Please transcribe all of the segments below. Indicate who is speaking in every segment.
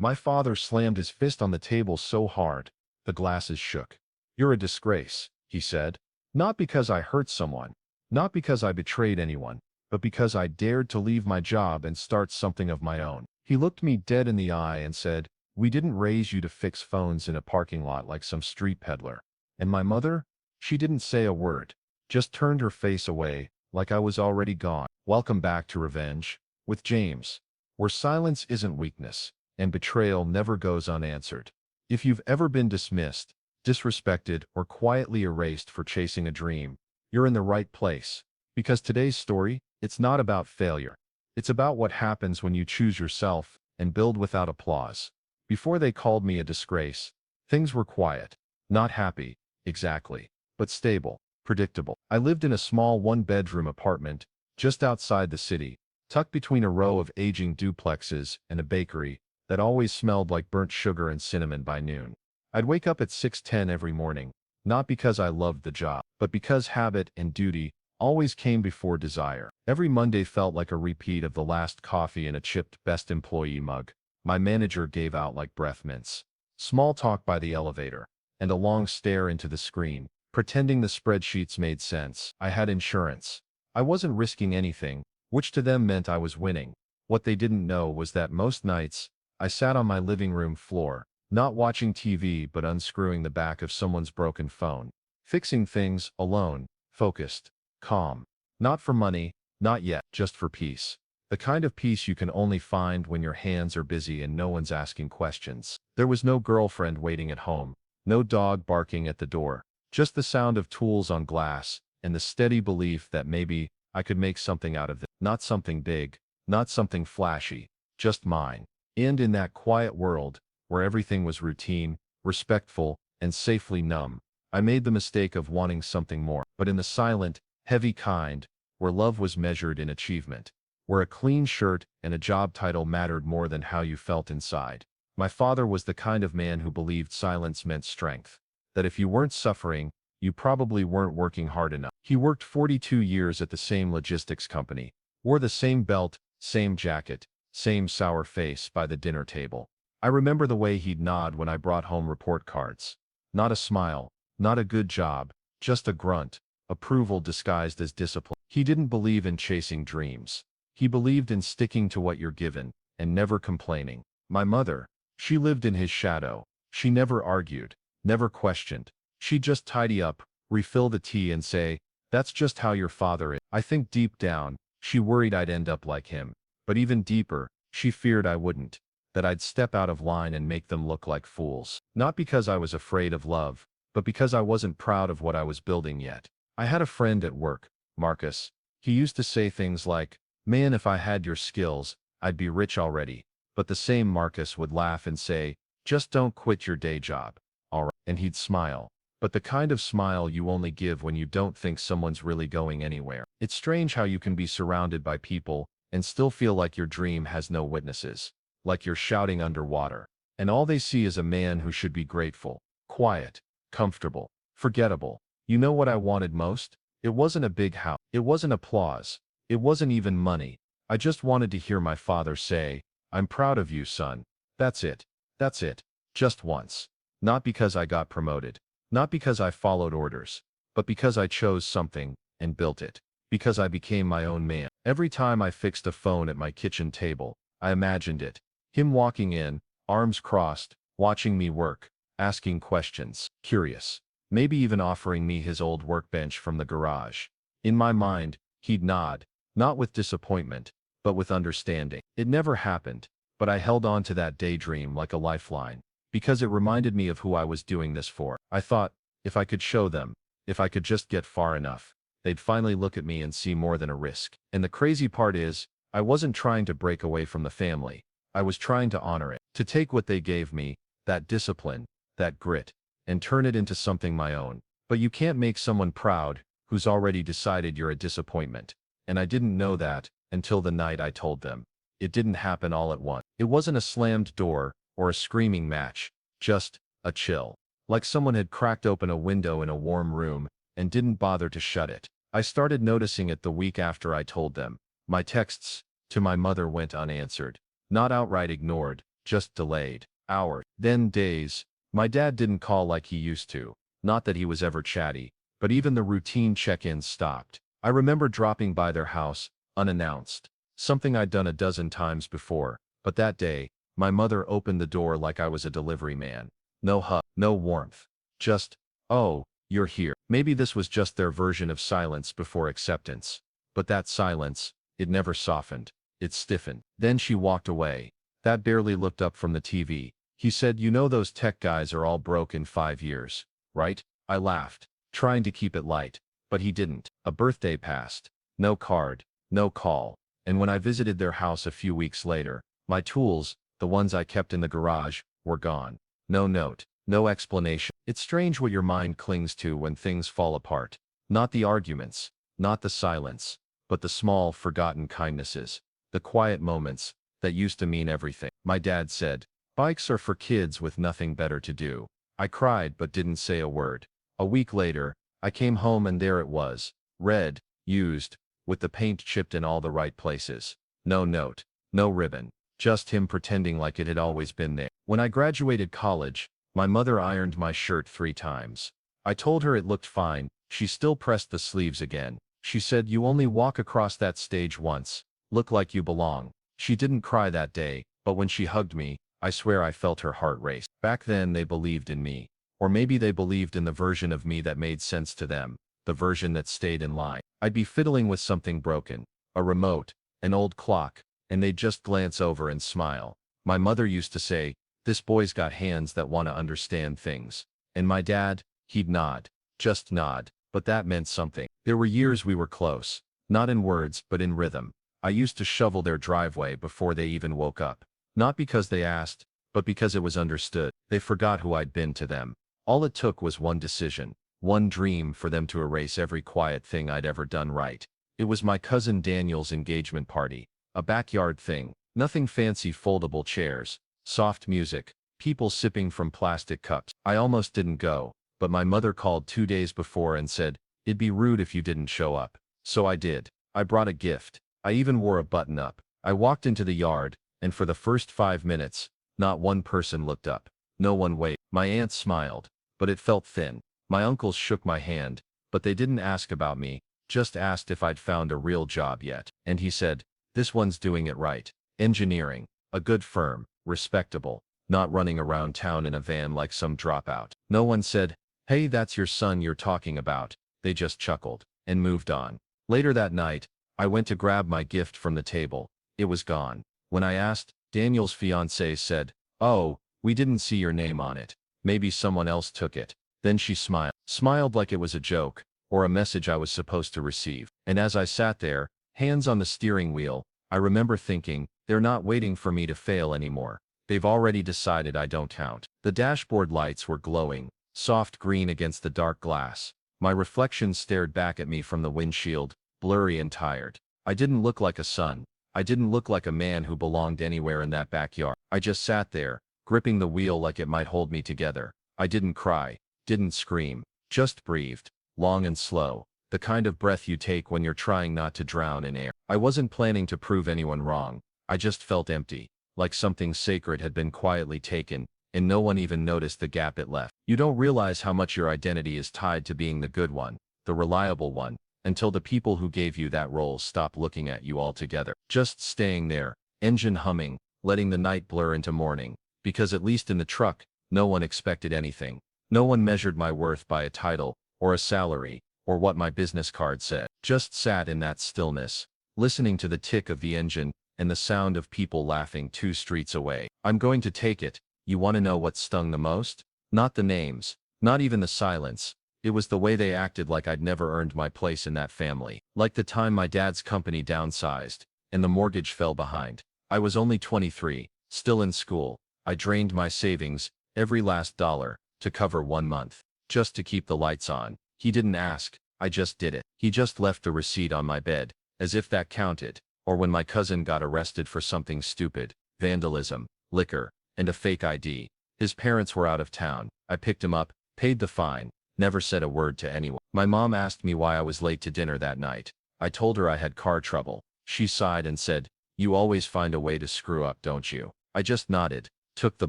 Speaker 1: My father slammed his fist on the table so hard, the glasses shook. "You're a disgrace," he said. "Not because I hurt someone, not because I betrayed anyone, but because I dared to leave my job and start something of my own." He looked me dead in the eye and said, "We didn't raise you to fix phones in a parking lot like some street peddler." And my mother? She didn't say a word, just turned her face away, like I was already gone. Welcome back to Revenge with James, where silence isn't weakness, and betrayal never goes unanswered. If you've ever been dismissed, disrespected, or quietly erased for chasing a dream, you're in the right place. Because today's story, it's not about failure. It's about what happens when you choose yourself and build without applause. Before they called me a disgrace, things were quiet. Not happy, exactly, but stable, predictable. I lived in a small one-bedroom apartment just outside the city, tucked between a row of aging duplexes and a bakery that always smelled like burnt sugar and cinnamon by noon. I'd wake up at 6:10 every morning, not because I loved the job, but because habit and duty always came before desire. Every Monday felt like a repeat of the last coffee in a chipped best employee mug my manager gave out like breath mints. Small talk by the elevator, and a long stare into the screen, pretending the spreadsheets made sense. I had insurance. I wasn't risking anything, which to them meant I was winning. What they didn't know was that most nights, I sat on my living room floor, not watching TV but unscrewing the back of someone's broken phone, fixing things, alone, focused, calm. Not for money, not yet, just for peace. The kind of peace you can only find when your hands are busy and no one's asking questions. There was no girlfriend waiting at home, no dog barking at the door, just the sound of tools on glass, and the steady belief that maybe I could make something out of it. Not something big, not something flashy, just mine. And in that quiet world, where everything was routine, respectful, and safely numb, I made the mistake of wanting something more. But in the silent, heavy kind, where love was measured in achievement, where a clean shirt and a job title mattered more than how you felt inside. My father was the kind of man who believed silence meant strength, that if you weren't suffering, you probably weren't working hard enough. He worked 42 years at the same logistics company, wore the same belt, same jacket, same sour face by the dinner table. I remember the way he'd nod when I brought home report cards. Not a smile, not a good job, just a grunt, approval disguised as discipline. He didn't believe in chasing dreams. He believed in sticking to what you're given, and never complaining. My mother, she lived in his shadow. She never argued, never questioned. She'd just tidy up, refill the tea and say, "That's just how your father is." I think deep down, she worried I'd end up like him. But even deeper, she feared I wouldn't, that I'd step out of line and make them look like fools. Not because I was afraid of love, but because I wasn't proud of what I was building yet. I had a friend at work, Marcus. He used to say things like, "Man, if I had your skills, I'd be rich already." But the same Marcus would laugh and say, "Just don't quit your day job, all right?" And he'd smile. But the kind of smile you only give when you don't think someone's really going anywhere. It's strange how you can be surrounded by people and still feel like your dream has no witnesses, like you're shouting underwater, and all they see is a man who should be grateful, quiet, comfortable, forgettable. You know what I wanted most? It wasn't a big house. It wasn't applause. It wasn't even money. I just wanted to hear my father say, "I'm proud of you, son." That's it. That's it. Just once. Not because I got promoted. Not because I followed orders. But because I chose something and built it. Because I became my own man. Every time I fixed a phone at my kitchen table, I imagined it. Him walking in, arms crossed, watching me work, asking questions, curious. Maybe even offering me his old workbench from the garage. In my mind, he'd nod. Not with disappointment, but with understanding. It never happened, but I held on to that daydream like a lifeline, because it reminded me of who I was doing this for. I thought, if I could show them, if I could just get far enough, they'd finally look at me and see more than a risk. And the crazy part is, I wasn't trying to break away from the family. I was trying to honor it, to take what they gave me, that discipline, that grit, and turn it into something my own. But you can't make someone proud who's already decided you're a disappointment. And I didn't know that until the night I told them. It didn't happen all at once. It wasn't a slammed door or a screaming match, just a chill. Like someone had cracked open a window in a warm room and didn't bother to shut it. I started noticing it the week after I told them. My texts to my mother went unanswered. Not outright ignored, just delayed. Hours, then days. My dad didn't call like he used to. Not that he was ever chatty, but even the routine check-ins stopped. I remember dropping by their house, unannounced. Something I'd done a dozen times before, but that day, my mother opened the door like I was a delivery man. No hug, no warmth. Just, oh, you're here. Maybe this was just their version of silence before acceptance. But that silence, it never softened. It stiffened. Then she walked away. Dad barely looked up from the TV. He said, "You know those tech guys are all broke in 5 years, right?" I laughed, trying to keep it light. But he didn't. A birthday passed. No card, no call. And when I visited their house a few weeks later, my tools, the ones I kept in the garage, were gone. No note, no explanation. It's strange what your mind clings to when things fall apart. Not the arguments, not the silence, but the small, forgotten kindnesses, the quiet moments that used to mean everything. My dad said, "Bikes are for kids with nothing better to do." I cried but didn't say a word. A week later, I came home and there it was, red, used, with the paint chipped in all the right places. No note, no ribbon, just him pretending like it had always been there. When I graduated college, my mother ironed my shirt 3 times. I told her it looked fine. She still pressed the sleeves again. She said, "You only walk across that stage once. Look like you belong." She didn't cry that day, but when she hugged me, I swear I felt her heart race. Back then they believed in me. Or maybe they believed in the version of me that made sense to them, the version that stayed in line. I'd be fiddling with something broken, a remote, an old clock, and they'd just glance over and smile. My mother used to say, "This boy's got hands that want to understand things." And my dad, he'd nod, just nod, but that meant something. There were years we were close, not in words but in rhythm. I used to shovel their driveway before they even woke up. Not because they asked, but because it was understood. They forgot who I'd been to them. All it took was one decision, one dream for them to erase every quiet thing I'd ever done right. It was my cousin Daniel's engagement party, a backyard thing, nothing fancy, foldable chairs, soft music, people sipping from plastic cups. I almost didn't go, but my mother called 2 days before and said, "It'd be rude if you didn't show up." So I did. I brought a gift. I even wore a button-up. I walked into the yard, and for the first 5 minutes, not one person looked up. No one waved. My aunt smiled, but it felt thin. My uncles shook my hand, but they didn't ask about me, just asked if I'd found a real job yet. And he said, "This one's doing it right. Engineering, a good firm, respectable, not running around town in a van like some dropout." No one said, "Hey, that's your son you're talking about." They just chuckled and moved on. Later that night, I went to grab my gift from the table. It was gone. When I asked, Daniel's fiancée said, "Oh, we didn't see your name on it. Maybe someone else took it." Then she smiled like it was a joke, or a message I was supposed to receive. And as I sat there, hands on the steering wheel, I remember thinking, they're not waiting for me to fail anymore. They've already decided I don't count. The dashboard lights were glowing, soft green against the dark glass. My reflection stared back at me from the windshield, blurry and tired. I didn't look like a son. I didn't look like a man who belonged anywhere in that backyard. I just sat there, gripping the wheel like it might hold me together. I didn't cry, didn't scream, just breathed, long and slow, the kind of breath you take when you're trying not to drown in air. I wasn't planning to prove anyone wrong. I just felt empty, like something sacred had been quietly taken, and no one even noticed the gap it left. You don't realize how much your identity is tied to being the good one, the reliable one, until the people who gave you that role stop looking at you altogether. Just staying there, engine humming, letting the night blur into morning, because at least in the truck, no one expected anything. No one measured my worth by a title, or a salary, or what my business card said. Just sat in that stillness, listening to the tick of the engine, and the sound of people laughing 2 streets away. I'm going to take it. You want to know what stung the most? Not the names, not even the silence. It was the way they acted like I'd never earned my place in that family. Like the time my dad's company downsized, and the mortgage fell behind. I was only 23, still in school. I drained my savings, every last dollar, to cover 1 month, just to keep the lights on. He didn't ask, I just did it. He just left the receipt on my bed, as if that counted. Or when my cousin got arrested for something stupid, vandalism, liquor, and a fake ID. His parents were out of town. I picked him up, paid the fine, never said a word to anyone. My mom asked me why I was late to dinner that night. I told her I had car trouble. She sighed and said, "You always find a way to screw up, don't you?" I just nodded, took the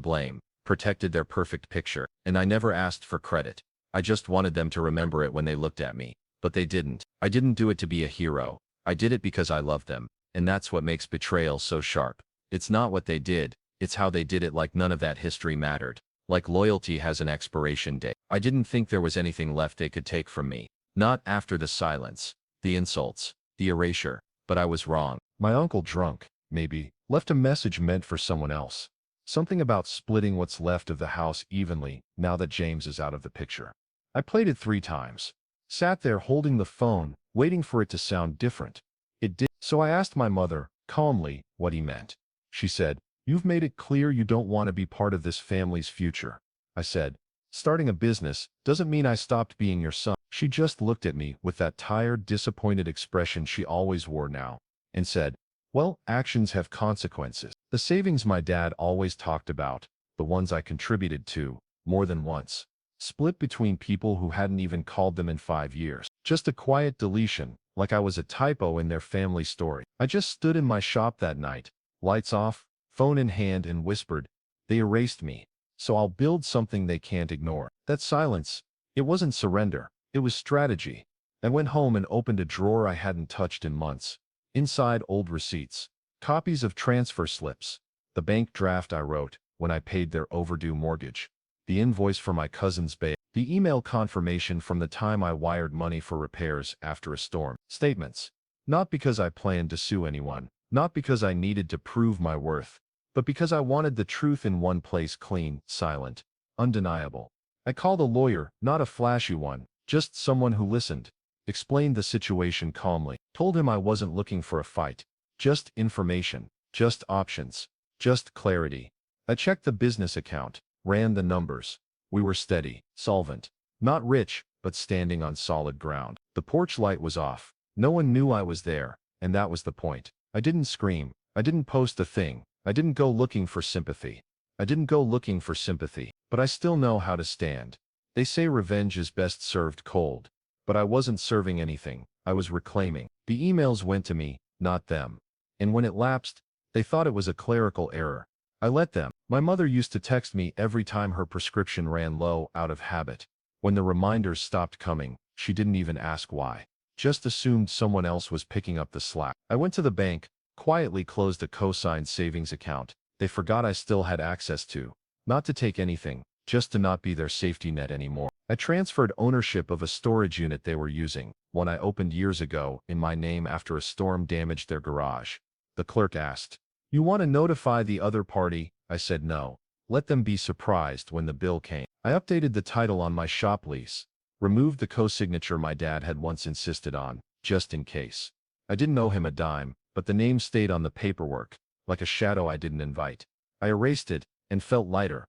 Speaker 1: blame, protected their perfect picture, and I never asked for credit. I just wanted them to remember it when they looked at me. But they didn't. I didn't do it to be a hero. I did it because I loved them. And that's what makes betrayal so sharp. It's not what they did, it's how they did it. Like none of that history mattered. Like loyalty has an expiration date. I didn't think there was anything left they could take from me. Not after the silence, the insults, the erasure. But I was wrong. My uncle, drunk, maybe, left a message meant for someone else. Something about splitting what's left of the house evenly now that James is out of the picture. I played it 3 times. Sat there holding the phone, waiting for it to sound different. It did. So I asked my mother, calmly, what he meant. She said, "You've made it clear you don't want to be part of this family's future." I said, "Starting a business doesn't mean I stopped being your son." She just looked at me with that tired, disappointed expression she always wore now, and said, "Well, actions have consequences." The savings my dad always talked about, the ones I contributed to, more than once, split between people who hadn't even called them in 5 years. Just a quiet deletion, like I was a typo in their family story. I just stood in my shop that night, lights off, phone in hand, and whispered, "They erased me, so I'll build something they can't ignore." That silence, it wasn't surrender, it was strategy. I went home and opened a drawer I hadn't touched in months. Inside, old receipts, copies of transfer slips, the bank draft I wrote when I paid their overdue mortgage, the invoice for my cousin's bail, the email confirmation from the time I wired money for repairs after a storm. Statements. Not because I planned to sue anyone, not because I needed to prove my worth, but because I wanted the truth in one place, clean, silent, undeniable. I called a lawyer, not a flashy one, just someone who listened, explained the situation calmly, told him I wasn't looking for a fight, just information, just options, just clarity. I checked the business account, ran the numbers. We were steady, solvent, not rich, but standing on solid ground. The porch light was off. No one knew I was there, and that was the point. I didn't scream. I didn't post a thing. I didn't go looking for sympathy. But I still know how to stand. They say revenge is best served cold. But I wasn't serving anything. I was reclaiming. The emails went to me, not them. And when it lapsed, they thought it was a clerical error. I let them. My mother used to text me every time her prescription ran low, out of habit. When the reminders stopped coming, she didn't even ask why. Just assumed someone else was picking up the slack. I went to the bank, quietly closed a co-signed savings account they forgot I still had access to. Not to take anything, just to not be their safety net anymore. I transferred ownership of a storage unit they were using, one I opened years ago, in my name after a storm damaged their garage. The clerk asked, "You want to notify the other party?" I said no. Let them be surprised when the bill came. I updated the title on my shop lease, removed the co-signature my dad had once insisted on, just in case. I didn't owe him a dime, but the name stayed on the paperwork, like a shadow I didn't invite. I erased it, and felt lighter.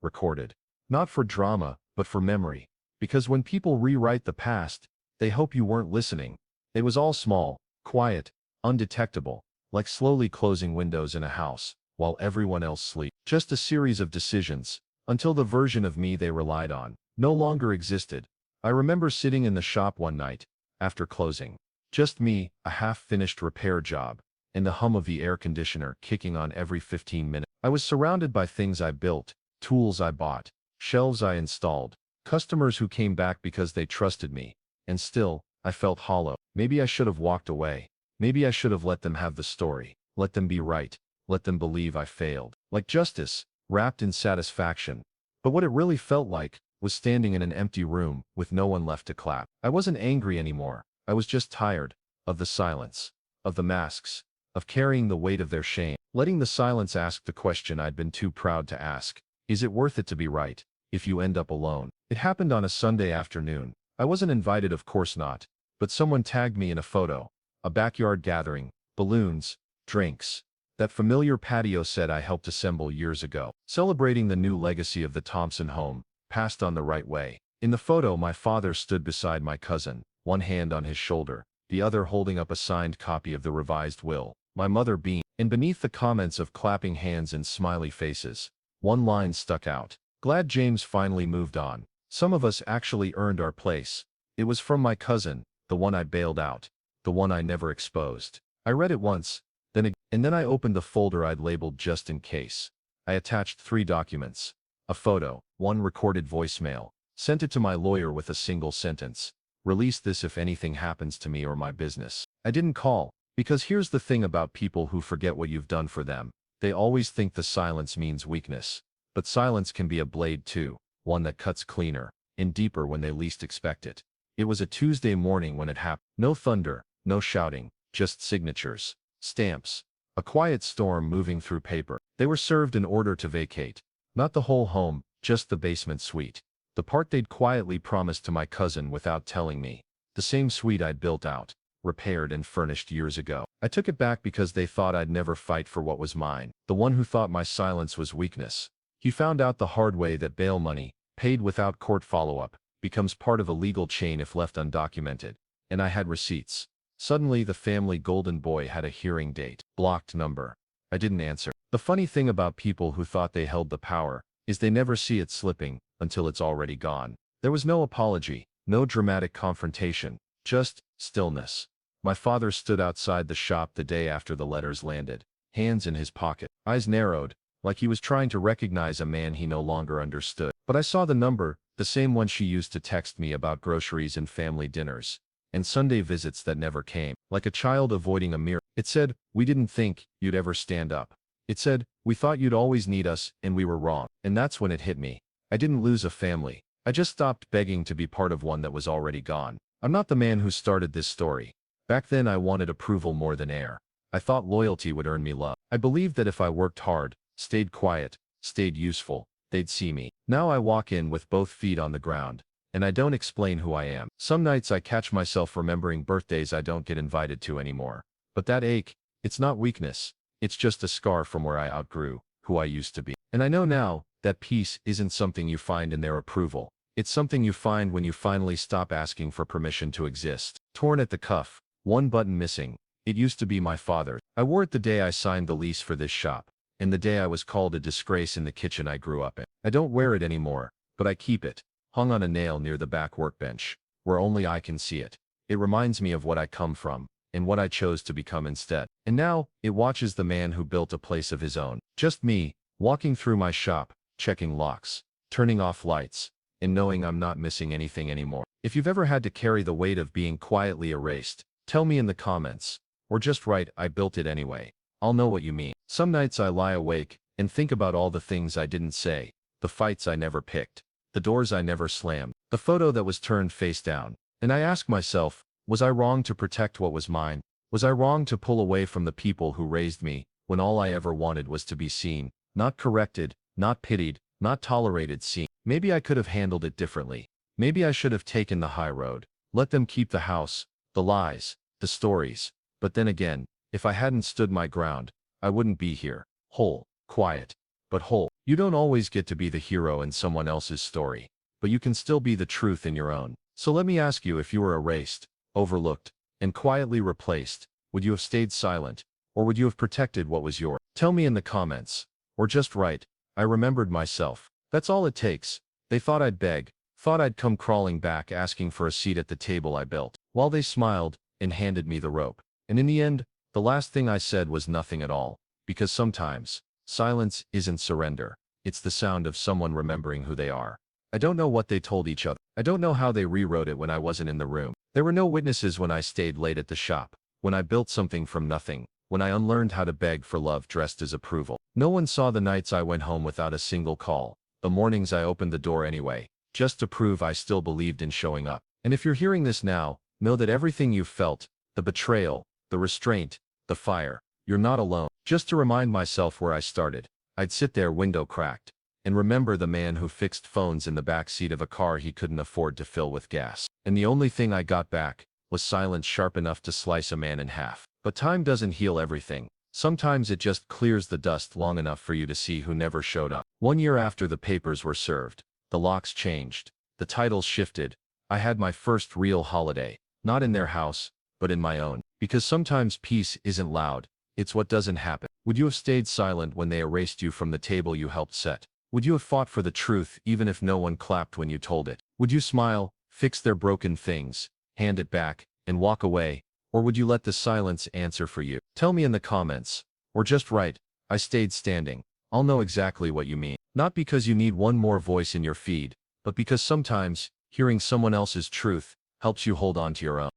Speaker 1: Recorded. Not for drama, but for memory. Because when people rewrite the past, they hope you weren't listening. It was all small, quiet, undetectable, like slowly closing windows in a house, while everyone else sleeps. Just a series of decisions, until the version of me they relied on no longer existed. I remember sitting in the shop one night, after closing. Just me, a half-finished repair job, and the hum of the air conditioner kicking on every 15 minutes. I was surrounded by things I built, tools I bought, shelves I installed, customers who came back because they trusted me, and still, I felt hollow. Maybe I should have walked away. Maybe I should have let them have the story, let them be right, let them believe I failed. Like justice, wrapped in satisfaction. But what it really felt like was standing in an empty room with no one left to clap. I wasn't angry anymore. I was just tired of the silence, of the masks, of carrying the weight of their shame. Letting the silence ask the question I'd been too proud to ask. Is it worth it to be right, if you end up alone? It happened on a Sunday afternoon. I wasn't invited, of course not, but someone tagged me in a photo. A backyard gathering, balloons, drinks. That familiar patio set I helped assemble years ago. Celebrating the new legacy of the Thompson home, passed on the right way. In the photo, my father stood beside my cousin, one hand on his shoulder, the other holding up a signed copy of the revised will. My mother beamed, and beneath the comments of clapping hands and smiley faces, one line stuck out. "Glad James finally moved on. Some of us actually earned our place." It was from my cousin, the one I bailed out, the one I never exposed. I read it once, then again, And then I opened the folder I'd labeled just in case. I attached 3 documents. A photo, 1 recorded voicemail. Sent it to my lawyer with a single sentence. Release this if anything happens to me or my business. I didn't call, because here's the thing about people who forget what you've done for them. They always think the silence means weakness. But silence can be a blade too, one that cuts cleaner and deeper when they least expect it. It was a Tuesday morning when it happened. No thunder, no shouting, just signatures, stamps, a quiet storm moving through paper. They were served an order to vacate. Not the whole home, just the basement suite. The part they'd quietly promised to my cousin without telling me. The same suite I'd built out, repaired and furnished years ago. I took it back because they thought I'd never fight for what was mine. The one who thought my silence was weakness. He found out the hard way that bail money, paid without court follow-up, becomes part of a legal chain if left undocumented. And I had receipts. Suddenly the family golden boy had a hearing date. Blocked number. I didn't answer. The funny thing about people who thought they held the power is they never see it slipping until it's already gone. There was no apology, no dramatic confrontation, just stillness. My father stood outside the shop the day after the letters landed, hands in his pocket, eyes narrowed, like he was trying to recognize a man he no longer understood. But I saw the number, the same one she used to text me about groceries and family dinners, and Sunday visits that never came. Like a child avoiding a mirror. It said, "We didn't think you'd ever stand up." It said, "We thought you'd always need us, and we were wrong." And that's when it hit me. I didn't lose a family. I just stopped begging to be part of one that was already gone. I'm not the man who started this story. Back then I wanted approval more than air. I thought loyalty would earn me love. I believed that if I worked hard, stayed quiet, stayed useful, they'd see me. Now I walk in with both feet on the ground, and I don't explain who I am. Some nights I catch myself remembering birthdays I don't get invited to anymore. But that ache, it's not weakness. It's just a scar from where I outgrew who I used to be. And I know now that peace isn't something you find in their approval. It's something you find when you finally stop asking for permission to exist. Torn at the cuff, one button missing. It used to be my father's. I wore it the day I signed the lease for this shop, and the day I was called a disgrace in the kitchen I grew up in. I don't wear it anymore, but I keep it, hung on a nail near the back workbench, where only I can see it. It reminds me of what I come from, and what I chose to become instead. And now, it watches the man who built a place of his own. Just me, walking through my shop, checking locks, turning off lights, and knowing I'm not missing anything anymore. If you've ever had to carry the weight of being quietly erased, tell me in the comments. Or just write, "I built it anyway." I'll know what you mean. Some nights I lie awake and think about all the things I didn't say, the fights I never picked, the doors I never slammed, the photo that was turned face down. And I ask myself, was I wrong to protect what was mine? Was I wrong to pull away from the people who raised me, when all I ever wanted was to be seen, not corrected, not pitied, not tolerated, seen? Maybe I could have handled it differently. Maybe I should have taken the high road. Let them keep the house, the lies, the stories. But then again, if I hadn't stood my ground, I wouldn't be here. Whole, quiet, but whole. You don't always get to be the hero in someone else's story, but you can still be the truth in your own. So let me ask you, if you were erased, overlooked, and quietly replaced, would you have stayed silent, or would you have protected what was yours? Tell me in the comments, or just write, "I remembered myself." That's all it takes. They thought I'd beg, thought I'd come crawling back asking for a seat at the table I built, while they smiled and handed me the rope. And in the end, the last thing I said was nothing at all, because sometimes, silence isn't surrender. It's the sound of someone remembering who they are. I don't know what they told each other. I don't know how they rewrote it when I wasn't in the room. There were no witnesses when I stayed late at the shop, when I built something from nothing, when I unlearned how to beg for love dressed as approval. No one saw the nights I went home without a single call, the mornings I opened the door anyway, just to prove I still believed in showing up. And if you're hearing this now, know that everything you've felt, the betrayal, the restraint, the fire, you're not alone. Just to remind myself where I started, I'd sit there window cracked, and remember the man who fixed phones in the back seat of a car he couldn't afford to fill with gas. And the only thing I got back was silence sharp enough to slice a man in half. But time doesn't heal everything. Sometimes it just clears the dust long enough for you to see who never showed up. 1 year after the papers were served, the locks changed, the titles shifted. I had my first real holiday, not in their house, but in my own. Because sometimes peace isn't loud, it's what doesn't happen. Would you have stayed silent when they erased you from the table you helped set? Would you have fought for the truth even if no one clapped when you told it? Would you smile, fix their broken things, hand it back, and walk away? Or would you let the silence answer for you? Tell me in the comments, Or just right, I stayed standing. I'll know exactly what you mean. Not because you need one more voice in your feed, but because sometimes, hearing someone else's truth helps you hold on to your own.